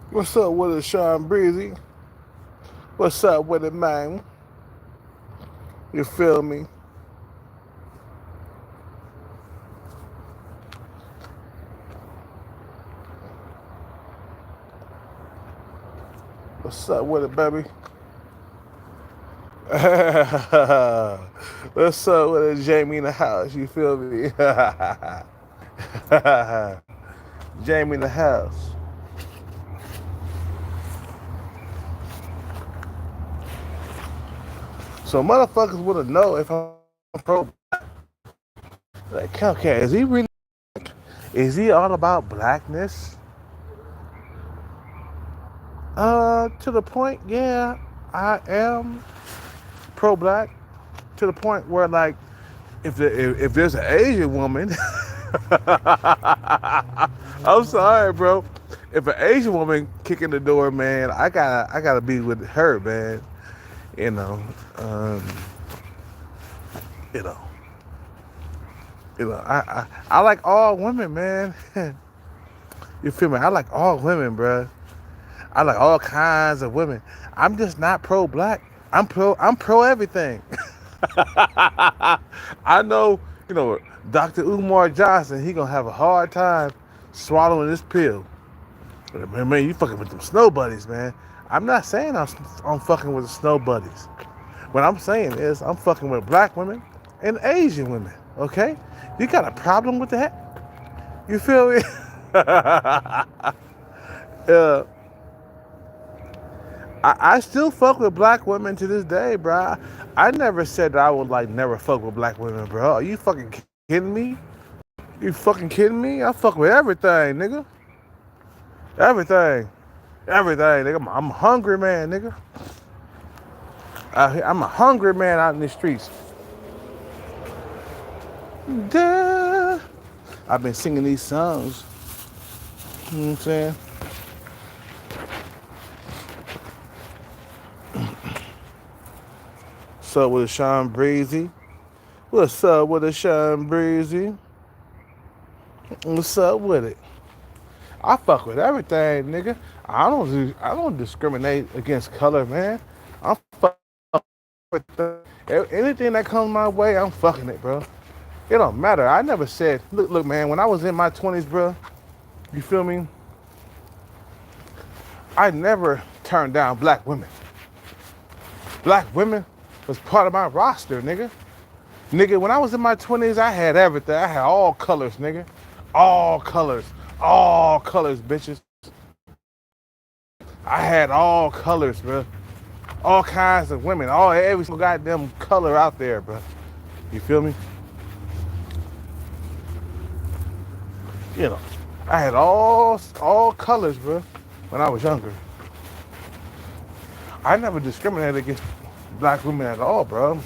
What's up with it, Sean Breezy? What's up with it, man? You feel me? What's up with it, baby? What's up with it, Jamie in the house? You feel me? Jamie in the house. So motherfuckers want to know if I'm pro. Like, okay, is he really? Is he all about blackness? To the point, yeah, I am pro-black. To the point where, like, if there's an Asian woman, I'm sorry, bro. If an Asian woman kicking the door, man, I gotta be with her, man. You know, um, you know, I like all women, man. You feel me? I like all women, bro. I like all kinds of women. I'm just not pro-black. I'm pro everything. I know, Dr. Umar Johnson, he gonna have a hard time swallowing this pill. Man, you fucking with them snow buddies, man. I'm not saying I'm fucking with the snow buddies. What I'm saying is I'm fucking with black women and Asian women. Okay, you got a problem with that? You feel me? uh, I still fuck with black women to this day, bro. I never said that I would like never fuck with black women, bro. Are you fucking kidding me? You fucking kidding me? I fuck with everything, nigga. Everything. Everything, nigga. I'm a hungry man, nigga. I'm a hungry man out in the streets. Duh. I've been singing these songs. You know what I'm saying? What's up with a Sean Breezy? What's up with a Sean Breezy? What's up with it? I fuck with everything, nigga. I don't discriminate against color, man. I'm fuck with anything that comes my way. I'm fucking it, bro. It don't matter. I never said, look, man. When I was in my 20s, bro, you feel me? I never turned down black women. Black women was part of my roster, nigga. Nigga, when I was in my 20s, I had everything. I had all colors, nigga. All colors. All colors, bitches. I had all colors, bro. All kinds of women. Every single goddamn color out there, bro. You feel me? You know, I had all colors, bro, when I was younger. I never discriminated against black women at all, bro.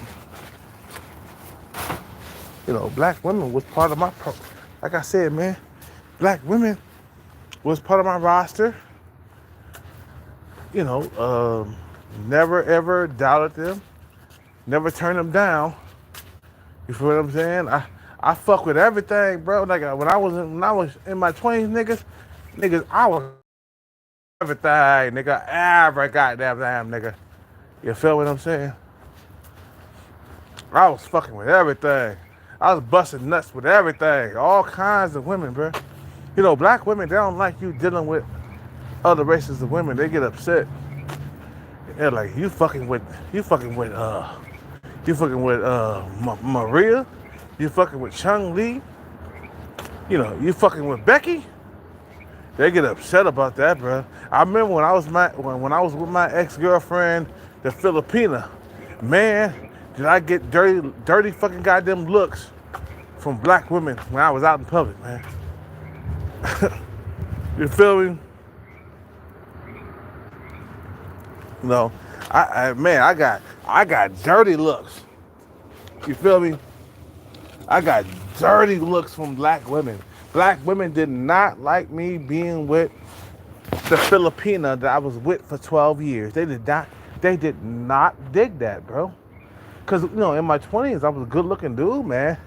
Black women was part of like I said, man, black women was part of my roster. You know, never ever doubted them, never turned them down. You feel what I'm saying? I fuck with everything, bro. Like when I was in my 20s, niggas, I was everything, nigga, every goddamn damn nigga. You feel what I'm saying? I was fucking with everything. I was busting nuts with everything. All kinds of women, bro. Black women, they don't like you dealing with other races of women. They get upset. They're like, Maria. You fucking with Chung Lee. You fucking with Becky. They get upset about that, bro. I remember when I was with my ex-girlfriend, the Filipina. Man, did I get dirty fucking goddamn looks from black women when I was out in public, man. You feel me? No, man, I got dirty looks. You feel me? I got dirty looks from black women. Black women did not like me being with the Filipina that I was with for 12 years. They did not dig that, bro. Cause in my 20s I was a good looking dude, man.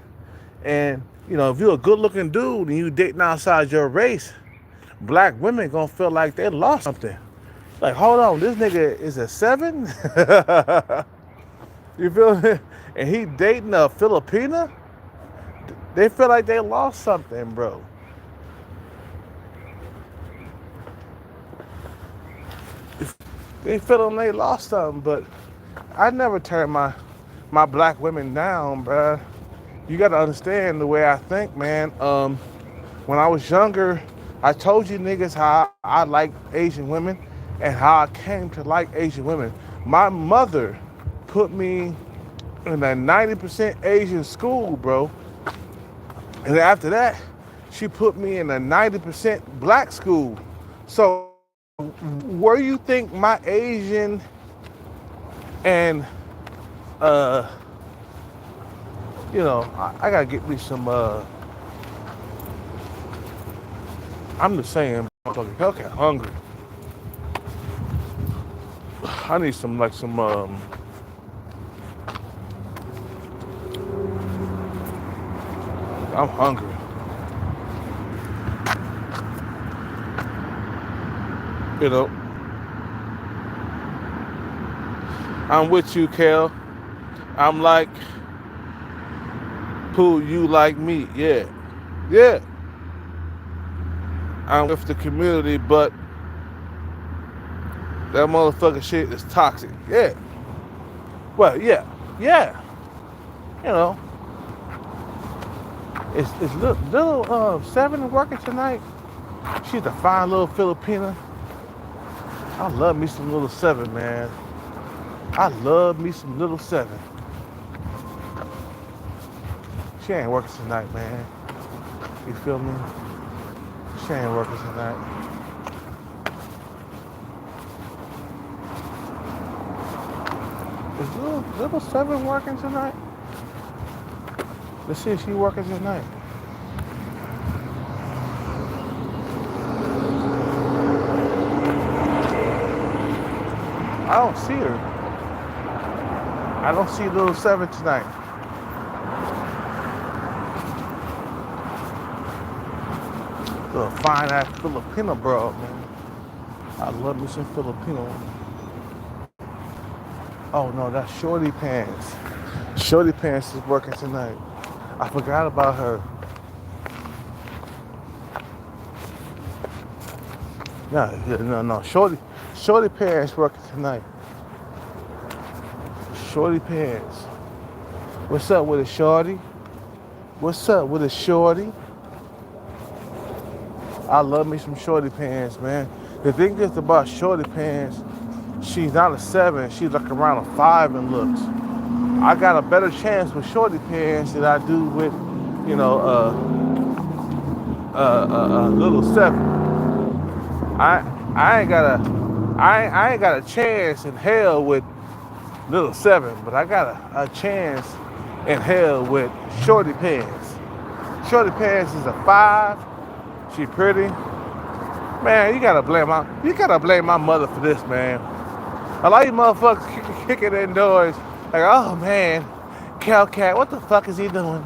And if you're a good looking dude and you dating outside your race, black women gonna feel like they lost something. Like, hold on, this nigga is a 7? You feel me? And he dating a Filipina? They feel like they lost something, bro. They feel like they lost something, but I never turn my black women down, bruh. You gotta understand the way I think, man. When I was younger, I told you niggas how I like Asian women and how I came to like Asian women. My mother put me in a 90% Asian school, bro. And after that, she put me in a 90% black school. So where you think my Asian and I gotta get me some I'm just saying, motherfucking Hellcat hungry. I need some I'm hungry. You know, I'm with you, Kel. I'm like, Pooh, you like me. Yeah. Yeah. I'm with the community, but that motherfucking shit is toxic. Yeah. Well, yeah. Yeah. You know, is little Seven working tonight? She's a fine little Filipina. I love me some little Seven, man. I love me some little Seven. She ain't working tonight, man. You feel me? She ain't working tonight. Is little Seven working tonight? Let's see if she working tonight. I don't see her. I don't see little Seven tonight. Little fine ass Filipino bro, man. I love me some Filipino. Oh no, that's Shorty Pants. Shorty Pants is working tonight. I forgot about her. No. Shorty Pants working tonight. Shorty Pants. What's up with a shorty? What's up with a shorty? I love me some Shorty Pants, man. The thing is about Shorty Pants, she's not a 7, she's like around a 5 in looks. I got a better chance with Shorty Pants than I do with, little 7. I ain't got a chance in hell with little 7, but I got a chance in hell with Shorty Pants. Shorty Pants is a 5. She pretty. Man, you gotta blame my mother for this, man. A lot of you motherfuckers kicking indoors like, oh man, Cal-Cat, what the fuck is he doing?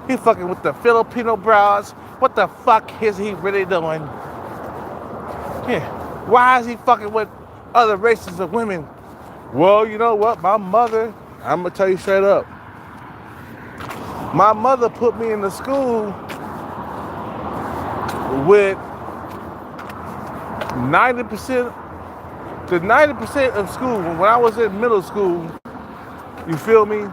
He fucking with the Filipino broads. What the fuck is he really doing? Yeah. Why is he fucking with other races of women? Well, you know what? My mother, I'm gonna tell you straight up. My mother put me in the school with 90% of school. When I was in middle school, you feel me?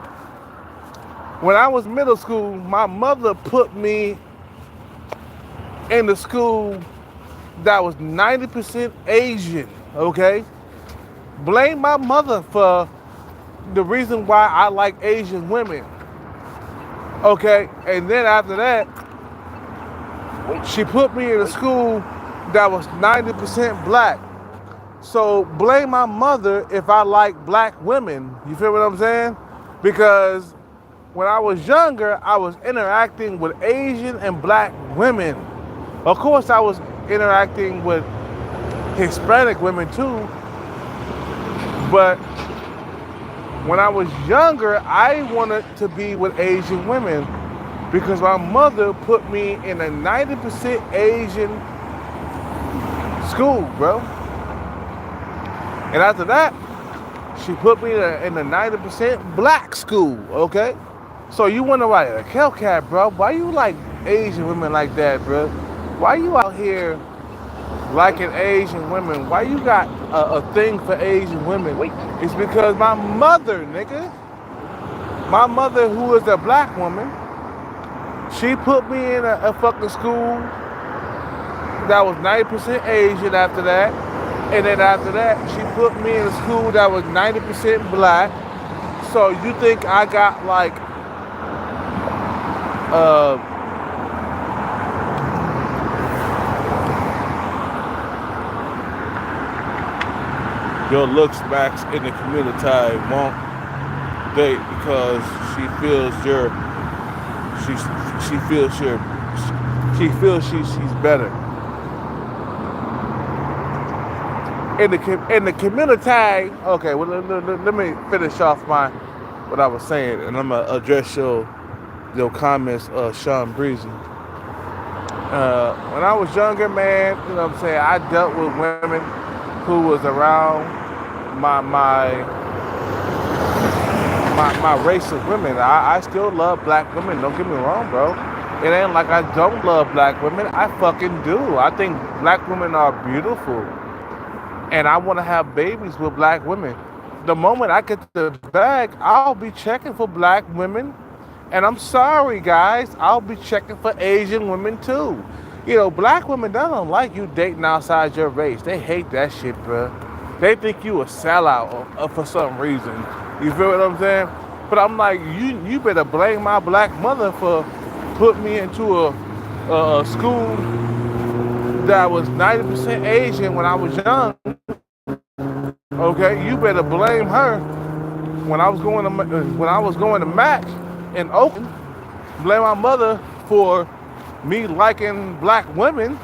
When I was middle school, my mother put me in the school that was 90% Asian, okay? Blame my mother for the reason why I like Asian women, okay? And then after that, she put me in a school that was 90% black. So blame my mother if I like black women. You feel what I'm saying? Because when I was younger, I was interacting with Asian and black women. Of course, I was interacting with Hispanic women too. But when I was younger, I wanted to be with Asian women because my mother put me in a 90% Asian school, bro. And after that, she put me in the 90% black school, okay? So you wonder why, like, Hellcat, bro, why you like Asian women like that, bro? Why you out here liking Asian women? Why you got a thing for Asian women? It's because my mother, nigga, my mother, who is a black woman, she put me in a fucking school that was 90% Asian after that. And then after that, she put me in a school that was 90% black. So you think I got like, uh, your looks max in the community won't date because she feels you're, she feels you're, she feels she's better. In the community, okay, well, let me finish off what I was saying, and I'm gonna address your comments, Sean Breezy. When I was younger, man, you know what I'm saying, I dealt with women who was around my race of women. I still love black women, don't get me wrong, bro. It ain't like I don't love black women. I fucking do. I think black women are beautiful. And I want to have babies with black women. The moment I get the bag, I'll be checking for black women. And I'm sorry, guys, I'll be checking for Asian women too. You know, black women, they don't like you dating outside your race. They hate that shit, bro. They think you a sellout for some reason. You feel what I'm saying? But I'm like, you better blame my black mother for putting me into a school that was 90% Asian when I was young. Okay, you better blame her. When I was going to Mac in Oakland, blame my mother for me liking black women.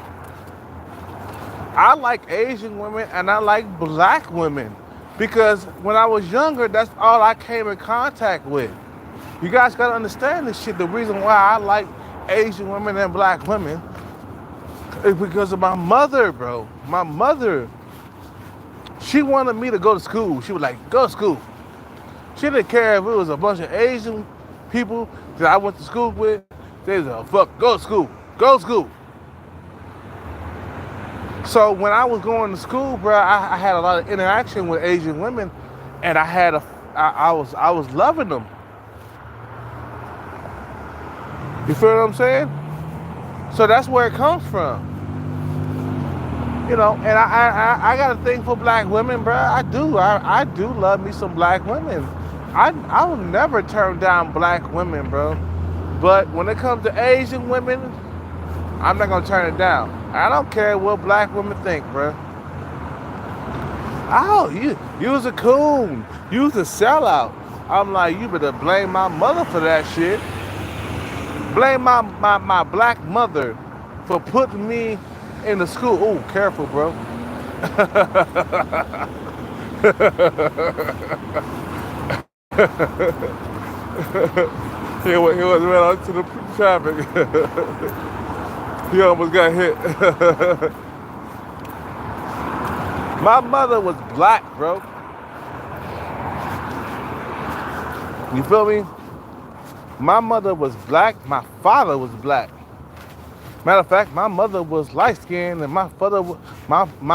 I like Asian women and I like black women because when I was younger, that's all I came in contact with. You guys gotta understand this shit. The reason why I like Asian women and black women is because of my mother, bro. My mother, she wanted me to go to school. She was like, go to school. She didn't care if it was a bunch of Asian people that I went to school with. They was like, fuck, go to school. Go to school. So when I was going to school, bro, I had a lot of interaction with Asian women, and I was loving them. You feel what I'm saying? So that's where it comes from. You know, and I got a thing for black women, bro. I do. I do love me some black women. I will never turn down black women, bro. But when it comes to Asian women, I'm not gonna turn it down. I don't care what black women think, bro. Oh, you was a coon. You was a sellout. I'm like, you better blame my mother for that shit. Blame my black mother for putting me in the school. Oh, careful, bro. He was right onto the traffic. He almost got hit. My mother was black, bro. You feel me? My mother was black. My father was black. Matter of fact, my mother was light skinned and my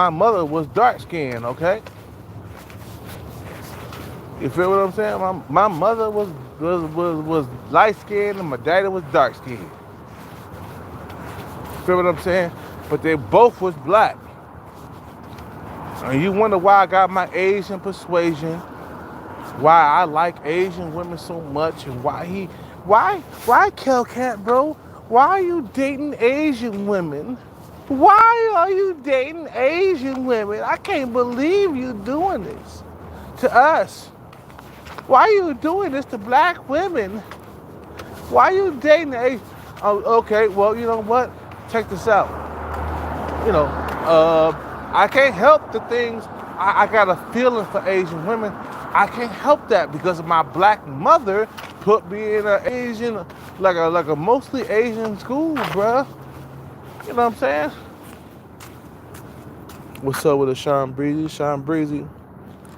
mother was dark skinned. Okay. You feel what I'm saying? My mother was light skinned and my daddy was dark skinned. Feel what I'm saying? But they both was black. And you wonder why I got my Asian persuasion, why I like Asian women so much, and why Hellcat, bro? Why are you dating Asian women? Why are you dating Asian women? I can't believe you doing this to us. Why are you doing this to black women? Why are you dating Asian? Oh, okay, well, you know what? Check this out. You know, I can't help the things. I got a feeling for Asian women. I can't help that because my black mother put me in an Asian, like a mostly Asian school, bruh. You know what I'm saying? What's up with the Sean Breezy? Sean Breezy.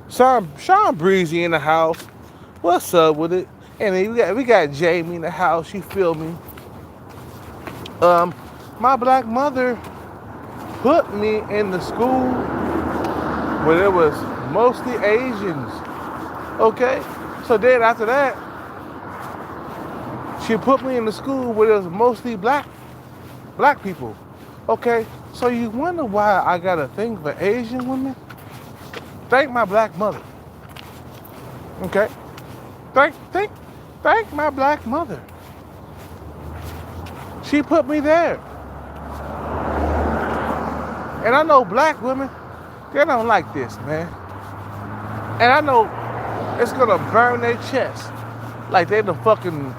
Sean Breezy in the house. What's up with it? And then we got Jamie in the house. You feel me? Um, my black mother put me in the school where there was mostly Asians. Okay? So then after that, she put me in the school where there was mostly black people. Okay? So you wonder why I got a thing for Asian women? Thank my black mother. Okay? Thank my black mother. She put me there. And I know black women, they don't like this, man. And I know it's gonna burn their chest like they done fucking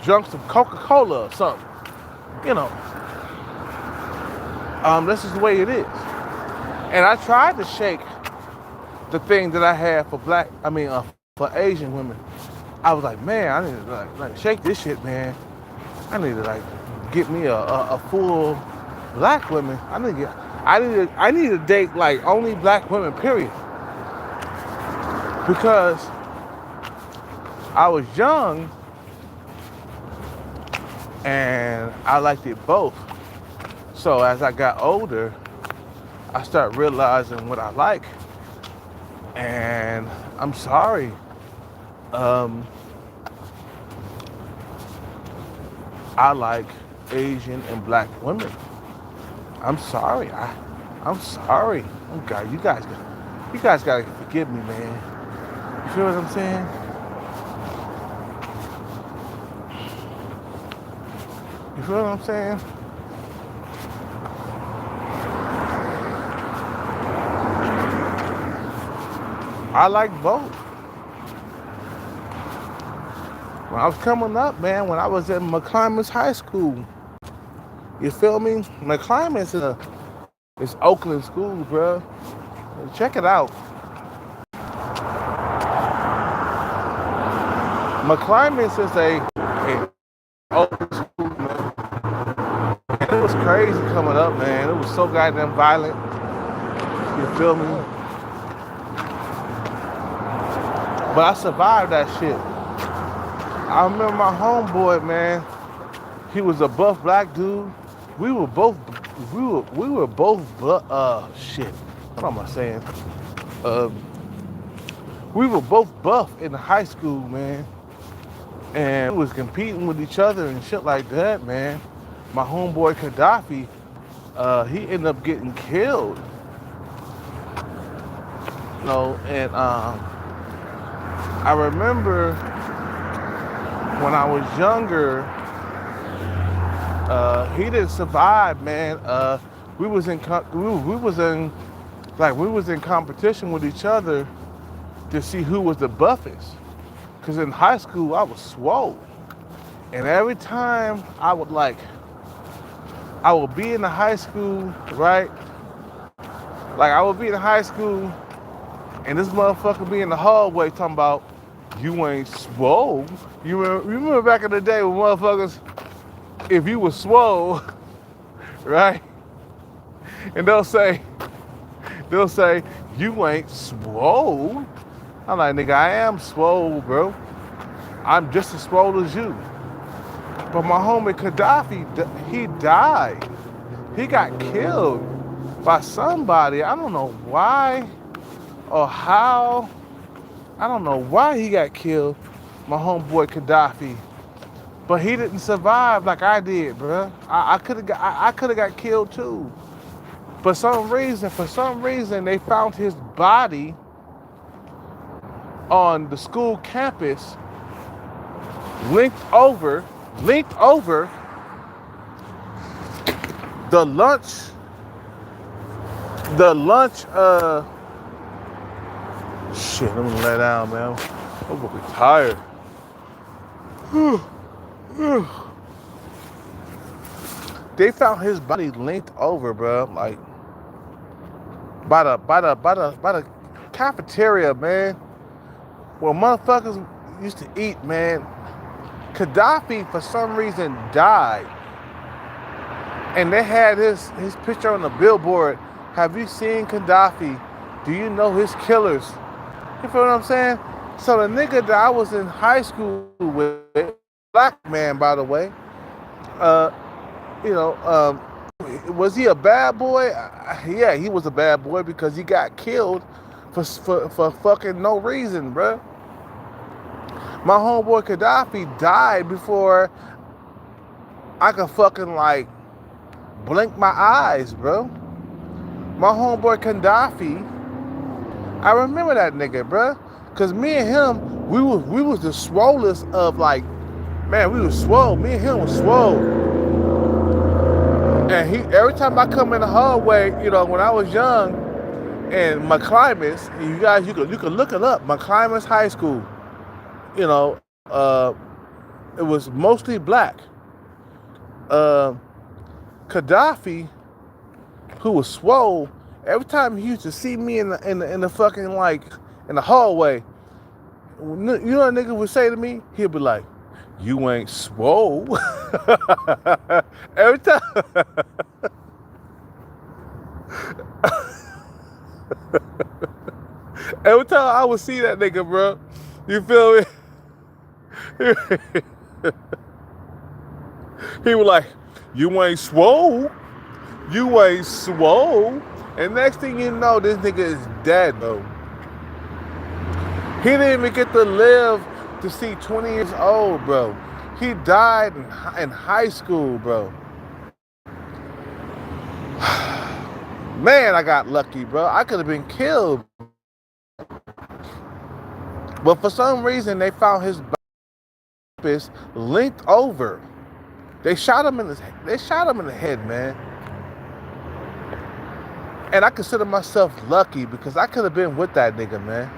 drunk some Coca-Cola or something. You know, this is the way it is. And I tried to shake the thing that I had for for Asian women. I was like, man, I need to like shake this shit, man. I need to like get me a full black woman. I need to date like only black women, period. Because I was young and I liked it both. So as I got older, I started realizing what I like. And I'm sorry. I like Asian and black women. I'm sorry. I'm sorry. Oh God, you guys gotta forgive me, man. You feel what I'm saying? You feel what I'm saying? I like both. When I was coming up, man, when I was at McClymonds High School, you feel me? McClymonds is Oakland School, bro. Check it out. McClymonds is a Oakland school, man. And it was crazy coming up, man. It was so goddamn violent. You feel me? But I survived that shit. I remember my homeboy, man. He was a buff black dude. We were both shit. What am I saying? We were both buff in high school, man. And we was competing with each other and shit like that, man. My homeboy Gaddafi, he ended up getting killed. You know, and I remember when I was younger, he didn't survive, man. We was in competition with each other to see who was the buffest. Cause in high school I was swole, and every time I would be in the high school, right? Like I would be in high school, and this motherfucker be in the hallway talking about, you ain't swole. You remember back in the day when motherfuckers, if you was swole, right? And they'll say, you ain't swole. I'm like, nigga, I am swole, bro. I'm just as swole as you. But my homie Gaddafi, he died. He got killed by somebody. I don't know why or how. I don't know why he got killed, my homeboy Gaddafi. But he didn't survive like I did, bro. I could have got killed too. For some reason, they found his body on the school campus, linked over the lunch, shit, I'm gonna lay down, man. I'm gonna be tired. They found his body linked over, bro, like by the cafeteria, man, where motherfuckers used to eat, man. Gaddafi, for some reason, died. And they had his picture on the billboard Have you seen Gaddafi? Do you know his killers? You feel what I'm saying? So the nigga that I was in high school with, black man by the way, uh, you know, was he a bad boy? Yeah, he was a bad boy because he got killed for fucking no reason, bruh. My homeboy Gaddafi died before I could fucking like blink my eyes, bro. My homeboy Gaddafi, I remember that nigga, bro. Cause me and him, we was the swollest of like, man, we was swole. Me and him was swole. And he every time I come in the hallway, you know, when I was young, and McClimas, you guys, you can look it up. McClimas High School, you know, it was mostly black. Gaddafi, who was swole, every time he used to see me in the fucking like in the hallway, you know what a nigga would say to me? He'd be like, "You ain't swole." Every time. Every time I would see that nigga, bro, you feel me? He was like, "You ain't swole. You ain't swole." And next thing you know, this nigga is dead, bro. He didn't even get to live to see 20 years old, bro. He died in high school, bro. Man, I got lucky, bro. I could have been killed. But for some reason, they found his body linked over. They shot him in the head, man. And I consider myself lucky because I could have been with that nigga, man.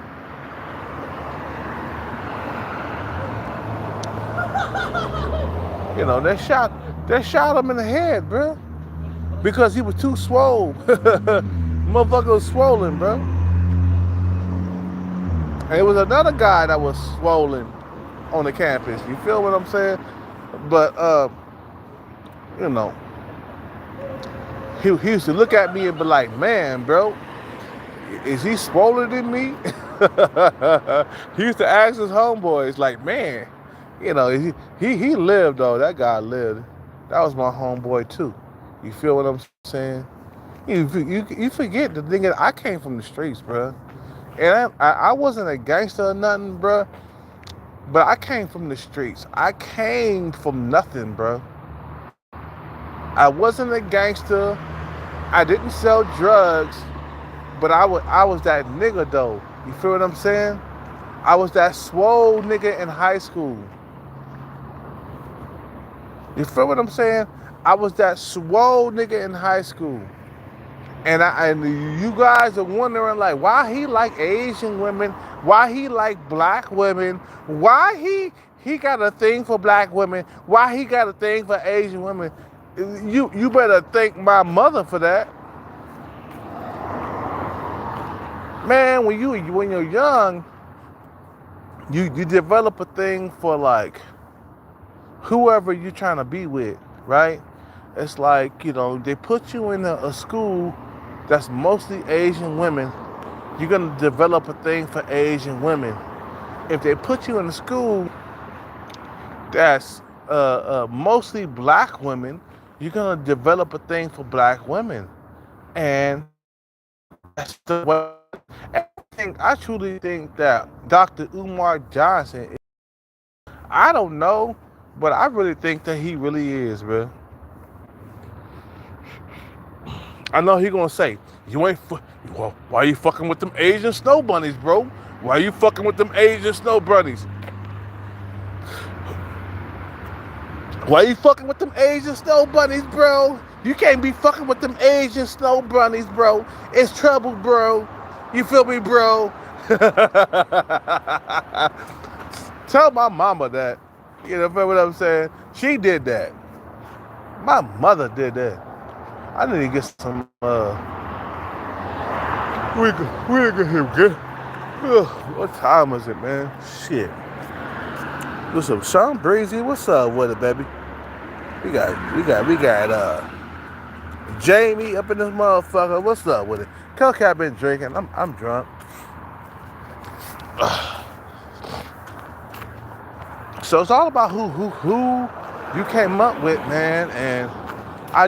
You know, they shot him in the head, bro. Because he was too swole. Motherfucker was swollen, bro. And it was another guy that was swollen on the campus. You feel what I'm saying? But you know, he used to look at me and be like, "Man, bro, is he swollen than me?" He used to ask his homeboys, like, "Man, you know, he lived though. That guy lived. That was my homeboy too." You feel what I'm saying? You forget the thing that I came from the streets, bro. And I wasn't a gangster or nothing, bro. But I came from the streets. I came from nothing, bro. I wasn't a gangster. I didn't sell drugs. But I was that nigga, though. You feel what I'm saying? I was that swole nigga in high school. You feel what I'm saying? I was that swole nigga in high school. And you guys are wondering, like, why he like Asian women, why he like black women, why he got a thing for black women, why he got a thing for Asian women. You better thank my mother for that. Man, when you're young, you develop a thing for like whoever you're trying to be with, right? It's like, you know, they put you in a school that's mostly Asian women. You're gonna develop a thing for Asian women. If they put you in a school that's mostly black women, you're gonna develop a thing for black women. And that's the way. I truly think that Dr. Umar Johnson, I don't know, but I really think that he really is, bro. I know he gonna say, well, why you fucking with them Asian snow bunnies, bro? Why you fucking with them Asian snow bunnies? Why you fucking with them Asian snow bunnies, bro? You can't be fucking with them Asian snow bunnies, bro. It's trouble, bro. You feel me, bro? Tell my mama that. You know what I'm saying? She did that. My mother did that. I need to get some, we get him good. What time is it, man? Shit. What's up, Sean Breezy? What's up with it, baby? We got Jamie up in this motherfucker. What's up with it? Hellcat been drinking. I'm drunk. So it's all about who you came up with, man. And I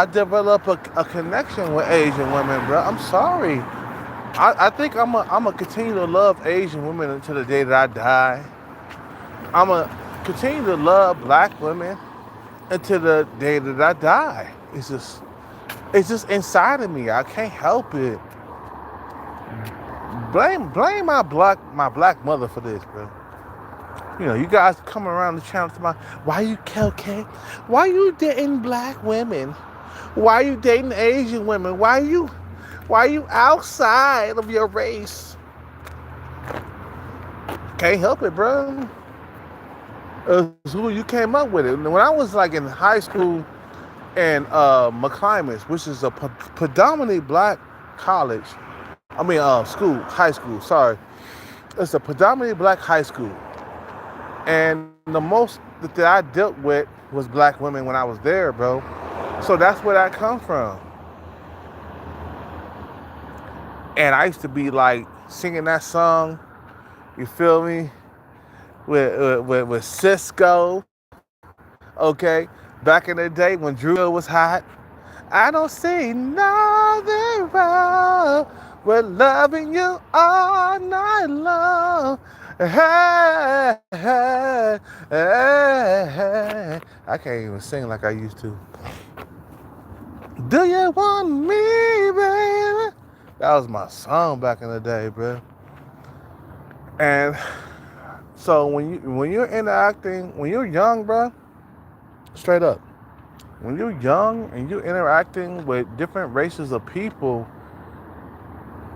develop a connection with Asian women, bro. I'm sorry. I think I'm a continue to love Asian women until the day that I die. I'm a continue to love black women until the day that I die. It's just inside of me. I can't help it. Blame my black mother for this, bro. You know, you guys come around the channel to my, why you Kelke? Why you dating black women? Why you dating Asian women? Why you outside of your race? Can't help it, bro. It's who you came up with it. When I was like in high school and McClymonds, which is a predominantly black college. High school, sorry. It's a predominantly black high school. And the most that I dealt with was black women when I was there, bro. So that's where that come from. And I used to be like singing that song, you feel me? With Cisco, okay? Back in the day when Drew was hot. I don't see nothing wrong with loving you all night long. Hey, hey, hey, hey. I can't even sing like I used to. Do you want me, baby? That was my song back in the day, bro. And so when you're interacting, when you're young, bro, straight up, when you're young and you're interacting with different races of people,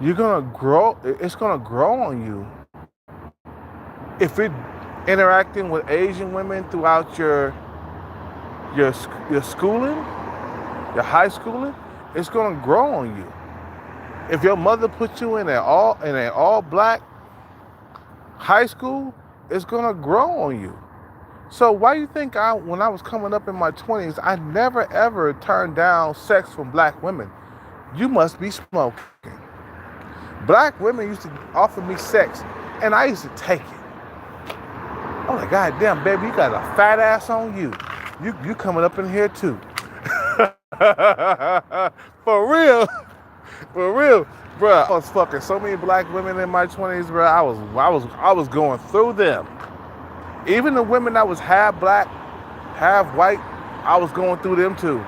you're gonna grow. It's gonna grow on you. If you're interacting with Asian women throughout your schooling, your high schooling, it's gonna grow on you. If your mother put you in an all black high school, it's gonna grow on you. So why do you think when I was coming up in my 20s, I never ever turned down sex from black women? You must be smoking. Black women used to offer me sex, and I used to take it. I'm like, God damn, baby, you got a fat ass on you. You coming up in here too. For real. For real. Bruh, I was fucking so many black women in my 20s, bruh. I was going through them. Even the women that was half black, half white, I was going through them too.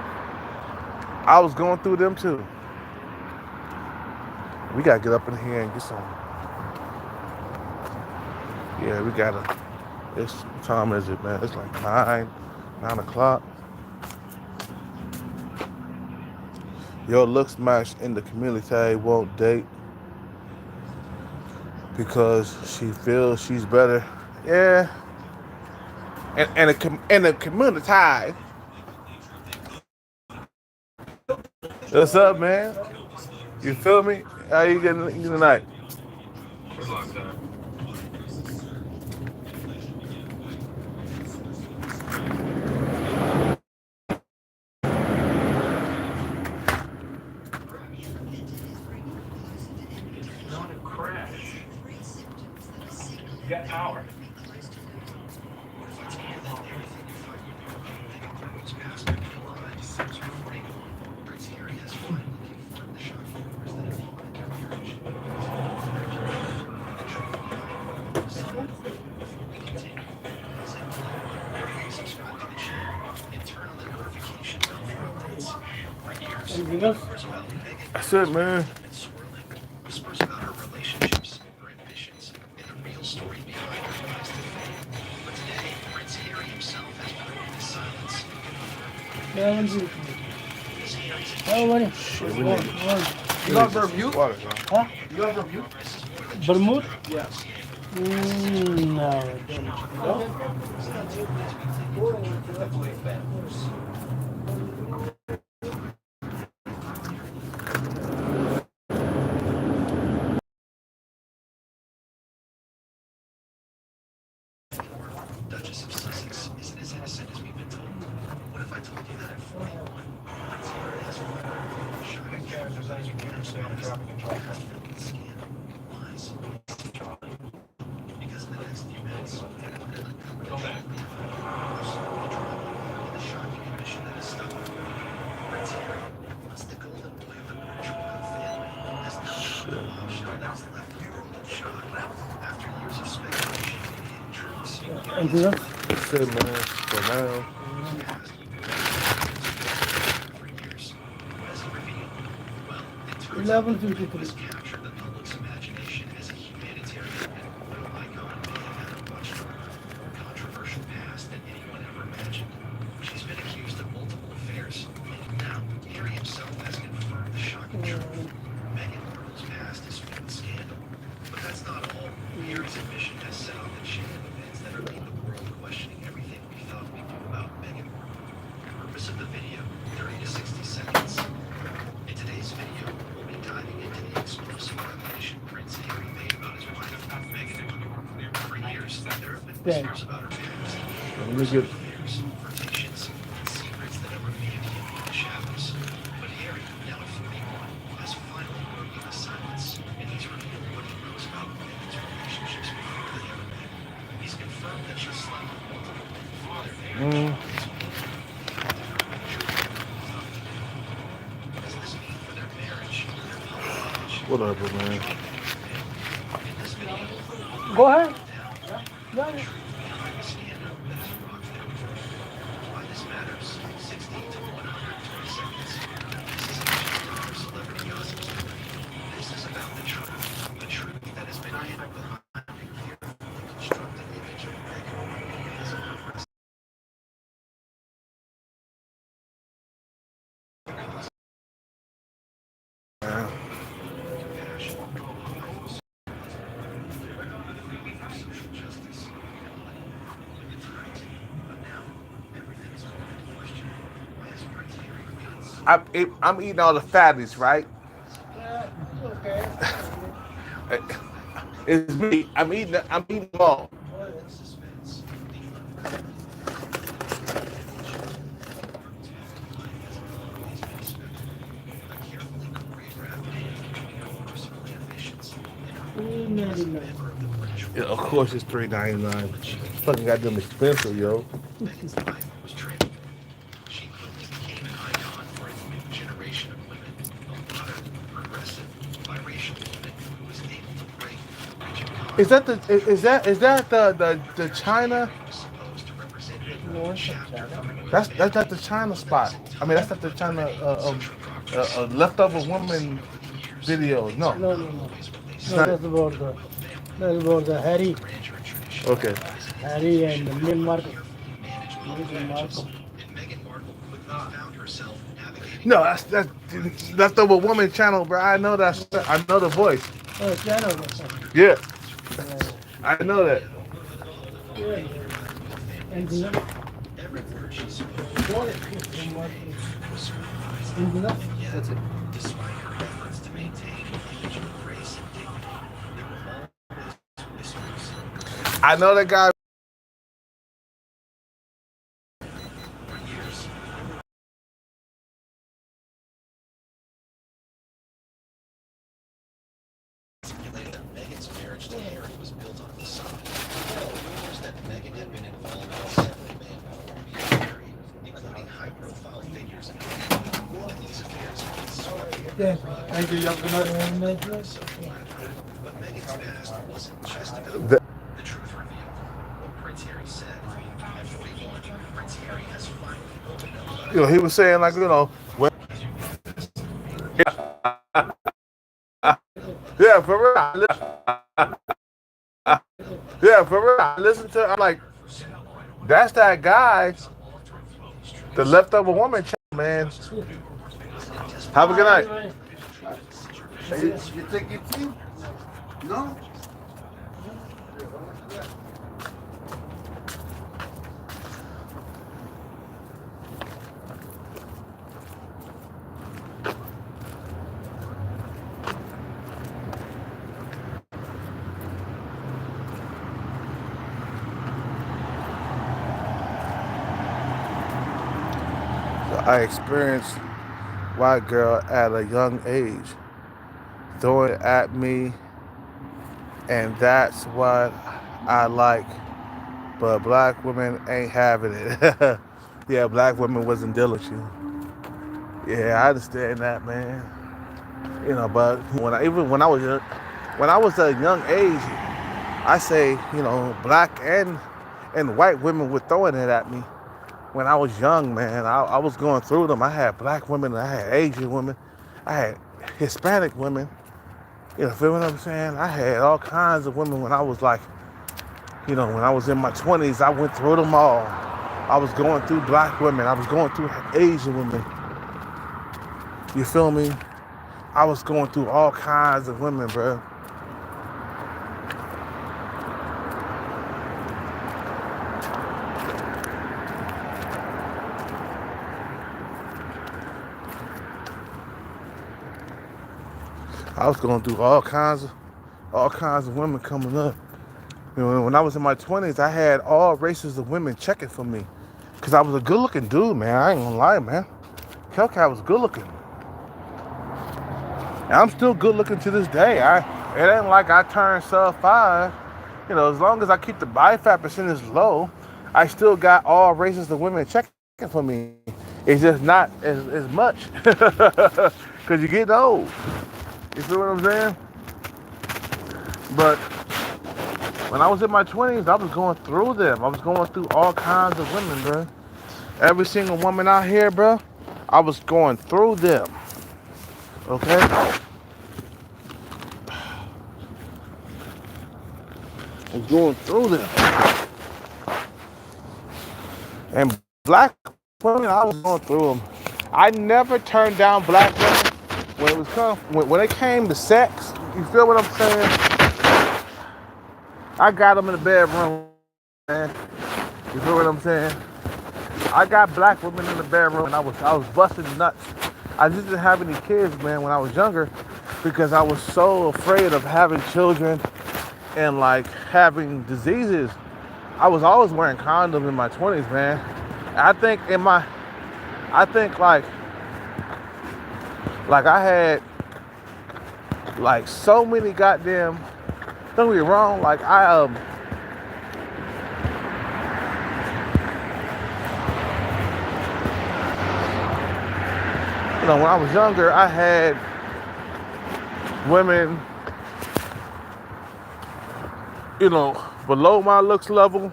We gotta get up in here and get some. Yeah, we gotta. What time is it, man? It's like 9 o'clock. Your looks match in the community won't date because she feels she's better. Yeah. And the community. What's up, man? You feel me? How you getting tonight? You got power. Anything else? That's it, man. Whispers about her relationships, her ambitions, and the real story behind her rise to fame. But today, Prince Harry himself has broken his silence. Oh, buddy. You got Vermouth? Water, Huh? You got Vermouth? Vermouth? Yes. No, I don't. Duchess of Sussex isn't as innocent as we've been told. What if I told you that at 41, Prince Harry has scandal, lies, because in the next few minutes, we're going to uncover the truth behind the drama and the shocking admission that is stuck with me. Prince Harry, once the golden boy of the British royal family, has now become an option that has left the world in shock. After years of speculation and truths, Anything else? That's it, man. For now. for years. What has he revealed? Well, it turns out 11:53. has captured the public's imagination as a humanitarian and moral icon may have had a much more controversial past than anyone ever imagined. She's been accused of multiple affairs, and now Harry himself has confirmed the shocking truth. Meghan Markle's past is filled with scandal. But that's not all. Harry's admission has set off a chain of events that are leaving the world questioning everything we thought we knew about Meghan Markle. The purpose of the video, 30 to 60 seconds. In today's video, we'll be diving into the explosive revelation Prince Harry made about his wife, Meghan Markle. For years, there have been whispers about her past, Let me get. affairs, flirtations, and secrets that have remained hidden in the shadows. But Harry, now at 41, has finally broken the silence, and he's revealed what he knows about Meghan's relationships before they ever met. He's confirmed that she slept with multiple men before their marriage. What does this mean for their marriage, their public image? Whatever, man. In this video, Go ahead. the truth behind the scandal that has rocked their world. Why this matters, 60 to 120 seconds. This isn't just another celebrity gossip story. This is about the truth that has been hidden behind a carefully constructed image of Meghan Markle as a progressive. Compassion, social justice, it's right. But now, everything is called into question. Why has Prince Harry been I'm eating all the fatties, right? Okay. It's me. I'm eating them all. suspense? A carefully choreographed day between her personal ambitions and her member of the British Yeah, of course, it's $3.99. Fucking goddamn expensive, yo. Meghan's life was transformed. She quickly became an icon for a new generation of women, a modern, progressive, biracial woman who was able to break the rigid confines Is that the China? supposed to represent a chapter from a That's not the China spot. I mean, that's not the China leftover woman video. No. No. No, that's about the Harry Okay. and Meghan Markle. Meghan Markle. and Meghan Markle quickly found herself navigating No, that's leftover woman channel, bro. I know the voice. Oh, channel. Yeah, I know that. Yeah. Anything else? every word she spoke Anything else? That's it. Despite her efforts to maintain an image of grace and dignity, there were always whispers. I know that guy. For years, speculated that Meghan's marriage to Harry was built on a facade. Rumors that Meghan had been involved in several men before meeting Harry, including high-profile figures in Hollywood, and these affairs had been swept Yeah. Thank you. Good night. But Meghan's past wasn't just about The- the truth revealed. What Prince Harry said. At 41, Prince Harry has finally opened up about You know, he was saying like, well, yeah, for real. Yeah, for real. I listen to. I'm like, that's that guy, the leftover woman channel, man. Have a good night. You take your tea? No? I experienced white girl at a young age. throwing it at me, and that's what I like. But black women ain't having it. Yeah, black women wasn't dealing with you. Yeah, I understand that, man. But even when I was a young age, I say, black and white women were throwing it at me. When I was young, man, I was going through them. I had black women, I had Asian women, I had Hispanic women. Feel what I'm saying? I had all kinds of women when I was like, when I was in my 20s, I went through them all. I was going through black women, I was going through Asian women. You feel me? I was going through all kinds of women, bro. I was going through all kinds of women coming up. When I was in my 20s, I had all races of women checking for me. Because I was a good-looking dude, man. I ain't gonna lie, man. Hellcat was good-looking. And I'm still good-looking to this day. It ain't like I turned sub 5. As long as I keep the body fat percentage low, I still got all races of women checking for me. It's just not as much. Because you're getting old. You feel what I'm saying? But when I was in my 20s, I was going through them. I was going through all kinds of women, bro. Every single woman out here, bro, I was going through them. Okay? I was going through them. And black women, I was going through them. I never turned down black women when it came to sex. You feel what I'm saying? I got them in the bedroom, man. You feel what I'm saying? I got black women in the bedroom, and I was busting nuts. I just didn't have any kids, man, when I was younger, because I was so afraid of having children and like having diseases. I was always wearing condoms in my 20s, man. I think like I had like so many goddamn. Don't get me wrong, like when I was younger, I had women, below my looks level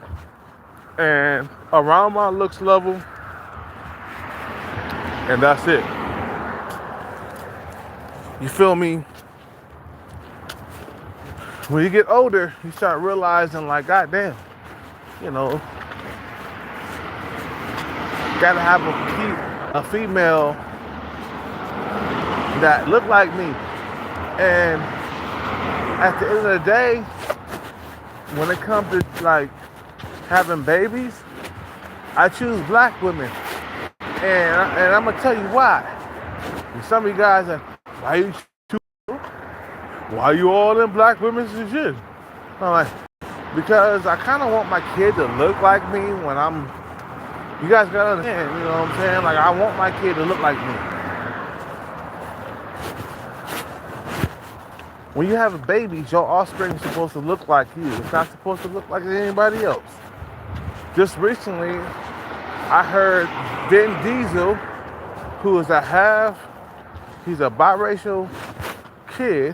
and around my looks level, and that's it. You feel me? When you get older, you start realizing, like, goddamn, gotta have a female that look like me. And at the end of the day, when it comes to like having babies, I choose black women. And I'm gonna tell you why. And some of you guys are, why you all them black women and shit? I'm like, because I kind of want my kid to look like me when you guys gotta understand, you know what I'm saying? Like, I want my kid to look like me. When you have a baby, your offspring is supposed to look like you. It's not supposed to look like anybody else. Just recently, I heard Vin Diesel, who is he's a biracial kid.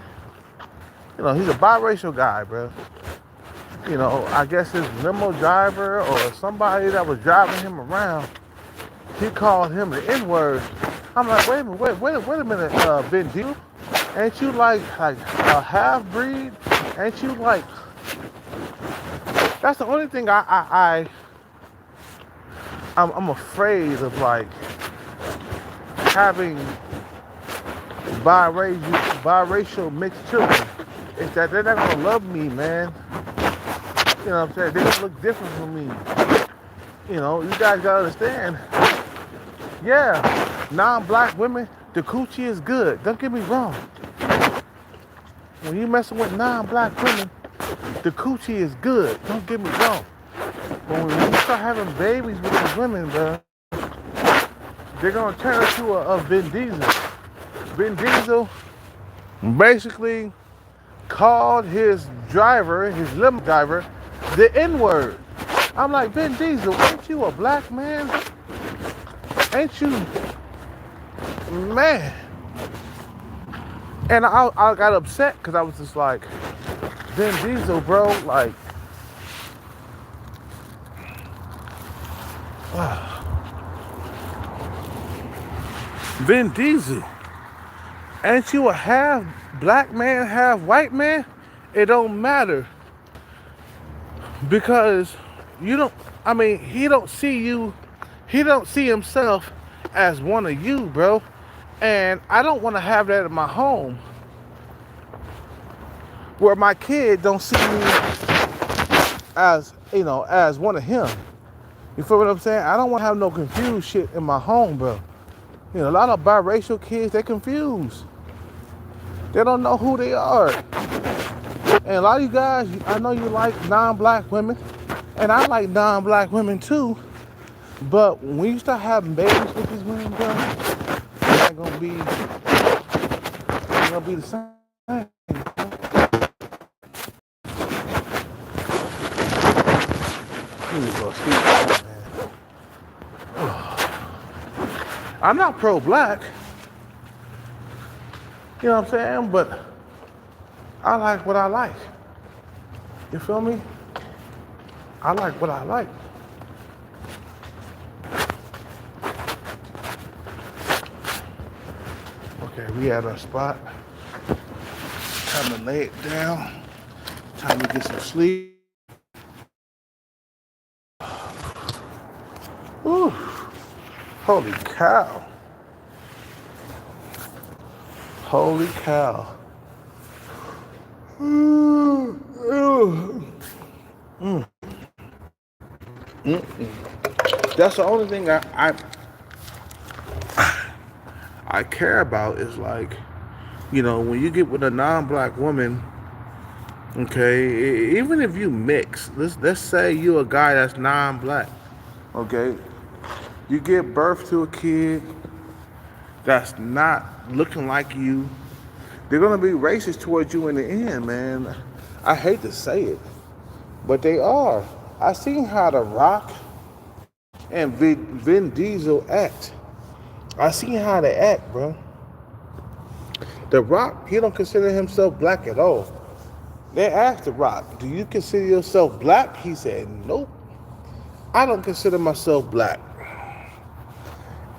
He's a biracial guy, bro. I guess his limo driver or somebody that was driving him around, he called him the N-word. I'm like, wait a minute, Vin Diesel? Ain't you like a half-breed? Ain't you like... That's the only thing I'm afraid of, like, having biracial mixed children. Is that they're not gonna love me, man. You know what I'm saying? They're gonna look different from me. You guys gotta understand. Yeah, non-black women, the coochie is good. Don't get me wrong. When you messing with non-black women, the coochie is good. Don't get me wrong. But when you start having babies with these women, bro, they're gonna turn into a Vin Diesel. Vin Diesel basically called his driver, his limo driver, the N-word. I'm like, Vin Diesel, ain't you a black man? Ain't you, man? And I got upset because I was just like, Vin Diesel, bro, like, Vin Diesel, ain't you a half black man, half white man? It don't matter because you don't, I mean, he don't see you, he don't see himself as one of you, bro. And I don't want to have that in my home where my kid don't see me as, you know, as one of him. You feel what I'm saying? I don't want to have no confused shit in my home, bro. You know, a lot of biracial kids, they confused. They don't know who they are. And a lot of you guys, I know you like non-black women, and I like non-black women too. But when you start having babies with these women, bro, it's not gonna be the same. I'm not pro-black, you know what I'm saying? But I like what I like. You feel me? I like what I like. Okay, we at our spot. Time to lay it down. Time to get some sleep. Ooh, holy cow. Holy cow. That's the only thing I care about is like, you know, when you get with a non-black woman, okay, even if you mix, let's say you're a guy that's non-black, okay, you give birth to a kid that's not looking like you, they're gonna be racist towards you in the end, man. I hate to say it, but they are. I seen how The Rock and Vin Diesel act. I seen how they act, bro. The Rock, he don't consider himself black at all. They asked The Rock, do you consider yourself black? He said, nope. I don't consider myself black.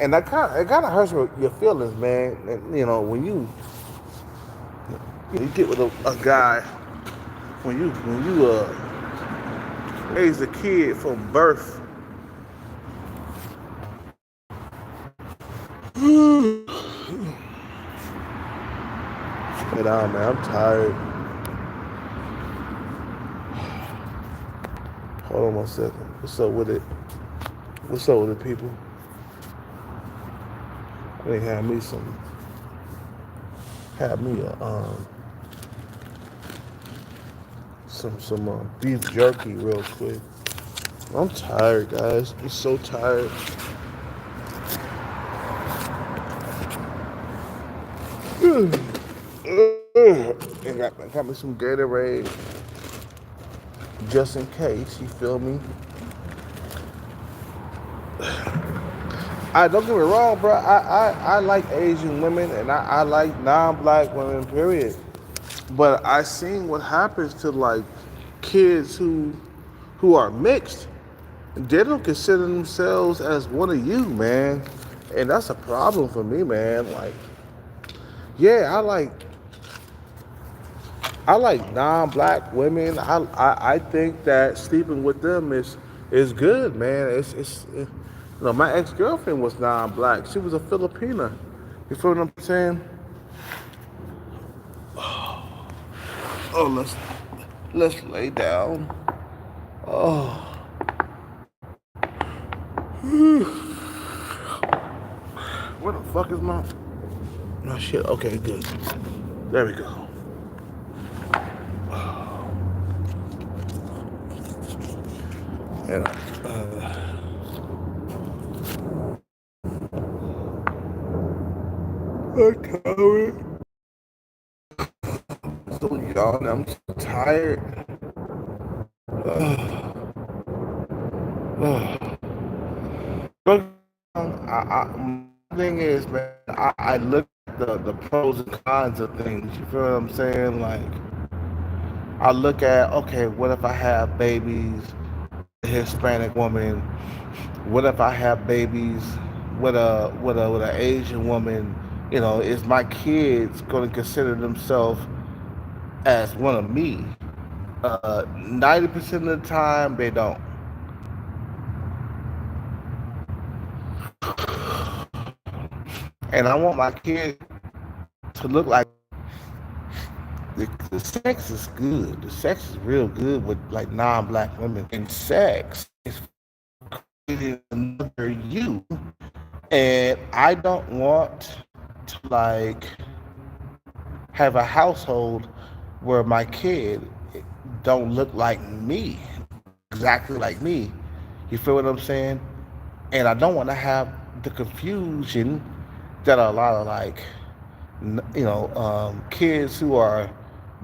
And it kind of hurts your feelings, man. And, you know, when you get with a guy, when you raise a kid from birth. Get on, man. I'm tired. Hold on 1 second. What's up with it? What's up with it, people? They had me some beef jerky real quick. I'm tired, guys. I'm so tired. And got me some Gatorade just in case. You feel me? Don't get me wrong, bro. I like Asian women and I like non-black women, period. But I seen what happens to like kids who are mixed. They don't consider themselves as one of you, man. And that's a problem for me, man. Like, yeah, I like non-black women. I think that sleeping with them is good, man. You know, my ex-girlfriend was non-black. She was a Filipina. You feel what I'm saying? Oh, let's lay down. Oh. Where the fuck is my? Oh shit. Okay, good. There we go. And I'm tired. so young. I'm so tired. But my thing is, man, I look at the pros and cons of things. You feel what I'm saying? Like, I look at, okay, what if I have babies with a Hispanic woman? What if I have babies with an Asian woman? You know, is my kids going to consider themselves as one of me? 90% of the time, they don't. And I want my kid to look like the sex is good. The sex is real good with like non-black women. And sex is creating another you. And I don't want to like have a household where my kid don't look like me, exactly like me. You feel what I'm saying? And I don't want to have the confusion that a lot of like kids who are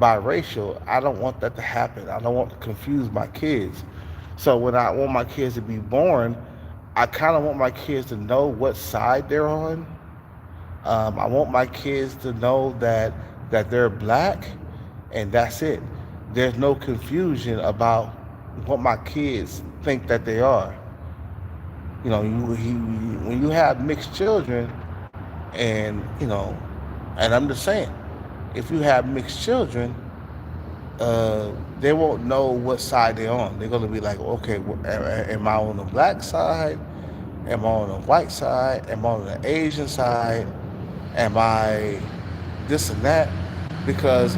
biracial. I don't want that to happen. I don't want to confuse my kids. So when I want my kids to be born, I kind of want my kids to know what side they're on. I want my kids to know that they're black, and that's it. There's no confusion about what my kids think that they are. You know, when you have mixed children, and and I'm just saying, if you have mixed children, they won't know what side they're on. They're gonna be like, okay, am I on the black side? Am I on the white side? Am I on the Asian side? Am I this and that? Because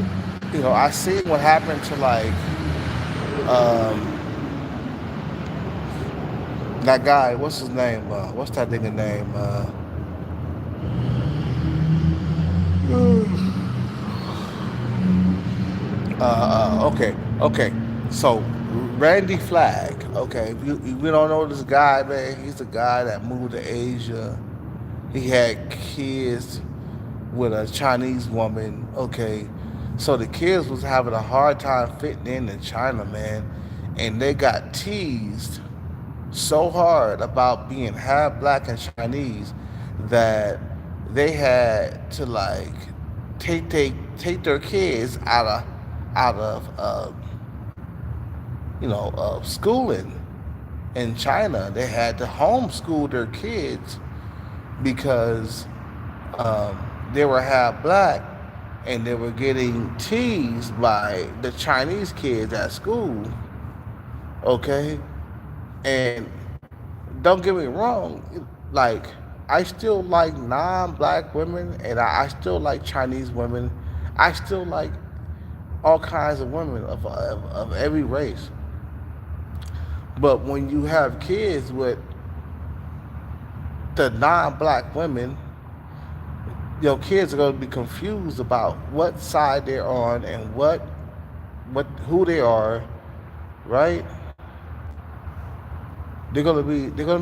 I see what happened to like um, that guy. What's his name? What's that nigga name? Okay. So Randy Flagg. Okay, if you don't know this guy, man, he's the guy that moved to Asia. He had kids with a Chinese woman. Okay, so the kids was having a hard time fitting in China, man, and they got teased so hard about being half black and Chinese that they had to like take their kids out of schooling in China. They had to homeschool their kids because they were half black and they were getting teased by the Chinese kids at school. Okay, and don't get me wrong, like I still like non-black women, and I still like Chinese women. I still like all kinds of women of every race. But when you have kids with the non-black women, your kids are going to be confused about what side they're on and what who they are, right? They're gonna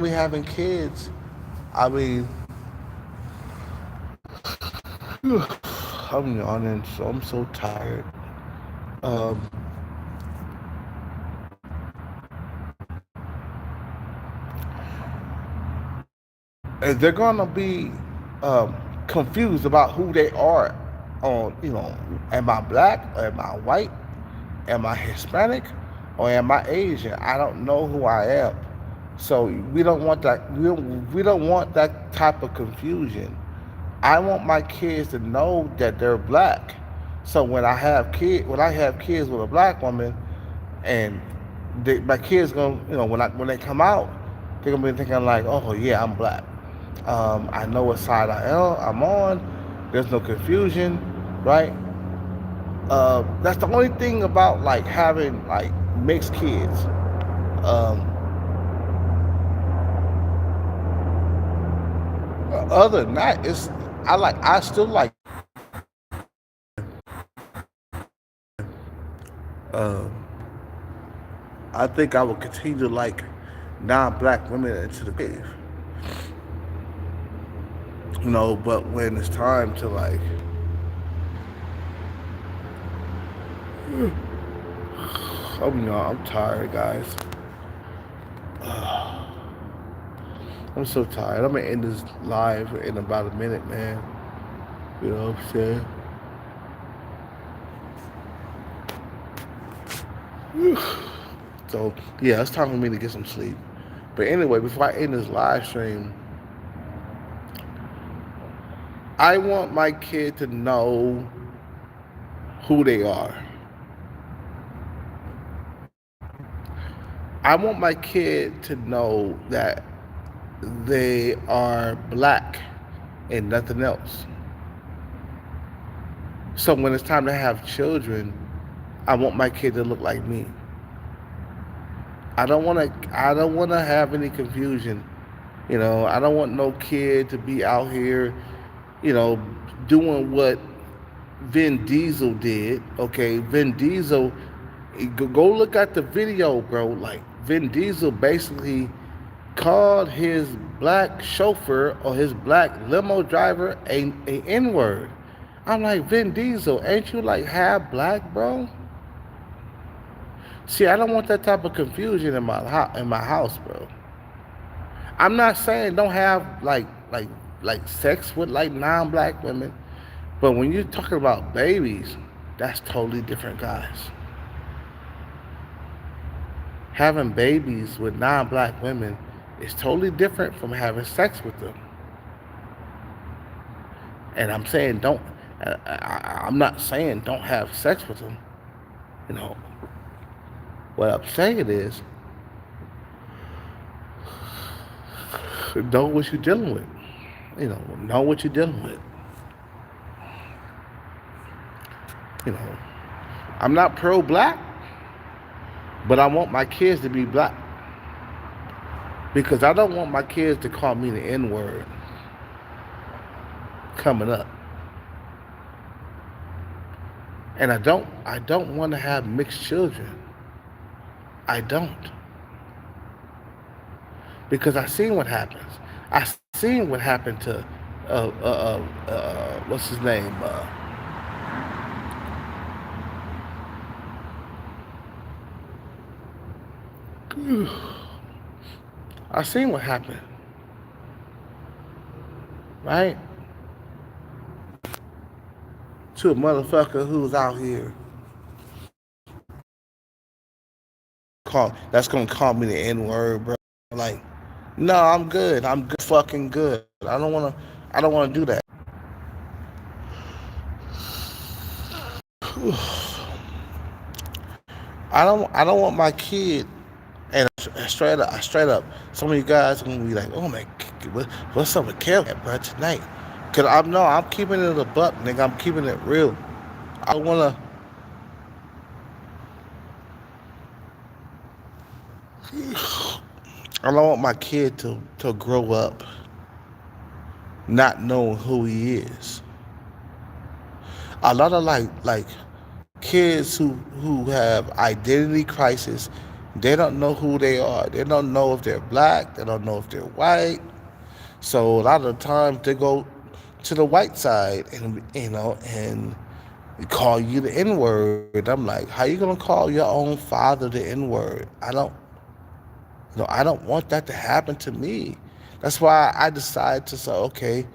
be having kids. I mean, I'm yawning, so I'm so tired. Um, and they're gonna be confused about who they are. Am I black? Or am I white? Am I Hispanic? Or am I Asian? I don't know who I am. So we don't want that. We don't want that type of confusion. I want my kids to know that they're black. So when I have kids with a black woman, and my kids gonna, when they come out, they're gonna be thinking like, oh yeah, I'm black. I know what side I'm on. There's no confusion, right? That's the only thing about like having like mixed kids. Um, Other than that, I still like. Uh, I think I will continue to like non-black women into the grave. But when it's time to like I'm tired, guys. I'm so tired. I'm gonna end this live in about a minute, man. You know what I'm saying? So yeah, it's time for me to get some sleep. But anyway, before I end this live stream, I want my kid to know who they are. I want my kid to know that they are black and nothing else. So when it's time to have children, I want my kid to look like me. I don't want to have any confusion. You know, I don't want no kid to be out here, you know, doing what Vin Diesel did. Okay, Vin Diesel, go look at the video, bro. Like Vin Diesel basically called his black chauffeur or his black limo driver a N-word. I'm like, Vin Diesel, ain't you like half black, bro? See, I don't want that type of confusion in my house, bro. I'm not saying don't have like sex with like non-black women, but when you're talking about babies, that's totally different, guys. Having babies with non-black women is totally different from having sex with them. And I'm saying don't. I'm not saying don't have sex with them. You know, what I'm saying is know what you're dealing with. You know what you're dealing with. You know, I'm not pro-black, but I want my kids to be black because I don't want my kids to call me the N-word coming up. And I don't want to have mixed children. I don't. Because I seen what happens. I seen what happened to what's his name? I seen what happened. Right? To a motherfucker who's out here that's gonna call me the N-word, bro. Like, no, I'm good. I'm good, fucking good. I don't wanna do that. I don't want my kid. And straight up, some of you guys are gonna be like, "Oh man, what's up with Kevin, bro, tonight?" Cause I'm keeping it a buck, nigga. I'm keeping it real. I wanna. I don't want my kid to grow up not knowing who he is. A lot of like kids who have identity crisis, they don't know who they are. They don't know if they're black. They don't know if they're white. So a lot of the times they go to the white side and and call you the N-word. I'm like, how you gonna call your own father the N-word? I don't want that to happen to me. That's why I decided to say, okay,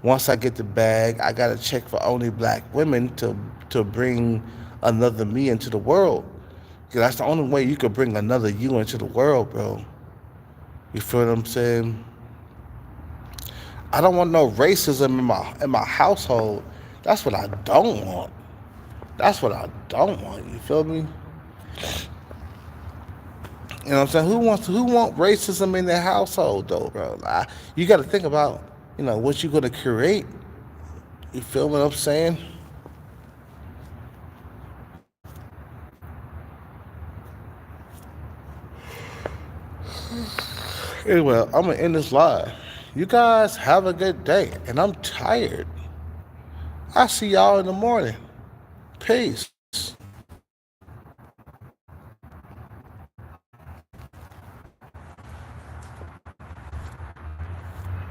once I get the bag, I gotta check for only black women to bring another me into the world. Because that's the only way you could bring another you into the world, bro. You feel what I'm saying? I don't want no racism in my household. That's what I don't want. That's what I don't want. You feel me? You know what I'm saying? Who want racism in their household though, bro? You got to think about, what you're gonna create. You feel what I'm saying? Anyway, I'm gonna end this live. You guys have a good day, and I'm tired. I'll see y'all in the morning. Peace.